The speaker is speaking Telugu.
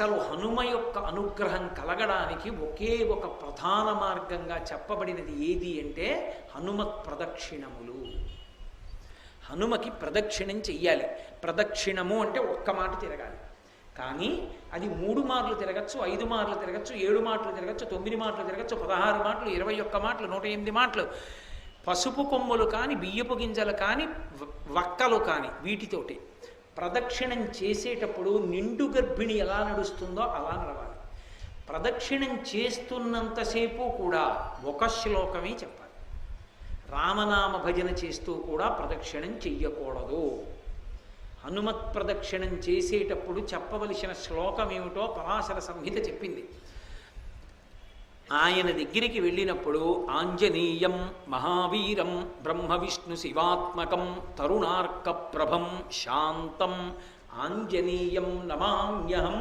అసలు హనుమ యొక్క అనుగ్రహం కలగడానికి ఒకే ఒక ప్రధాన మార్గంగా చెప్పబడినది ఏది అంటే హనుమత్ ప్రదక్షిణములు. హనుమకి ప్రదక్షిణం చెయ్యాలి. ప్రదక్షిణము అంటే ఒక్క మాట తిరగాలి. కానీ అది 3 మార్లు తిరగచ్చు, 5 మార్లు తిరగచ్చు, 7 మాటలు తిరగచ్చు, 9 మాటలు తిరగచ్చు, 16 మాటలు, 21 మాటలు, 108 మాటలు. పసుపు కొమ్ములు కానీ, బియ్యపు గింజలు కానీ, వక్కలు కానీ వీటితోటి ప్రదక్షిణం చేసేటప్పుడు నిండు గర్భిణి ఎలా నడుస్తుందో అలా నడవాలి. ప్రదక్షిణం చేస్తున్నంతసేపు కూడా ఒక శ్లోకమే చెప్పాలి. రామనామ భజన చేస్తూ కూడా ప్రదక్షిణం చెయ్యకూడదు. హనుమత్ ప్రదక్షిణం చేసేటప్పుడు చెప్పవలసిన శ్లోకం ఏమిటో పరాశర సంహిత చెప్పింది. ఆయన దగ్గరికి వెళ్ళినప్పుడు ఆంజనేయం మహావీరం బ్రహ్మ విష్ణు శివాత్మకం తరుణార్క ప్రభం శాంతం ఆంజనేయం నమామ్యహం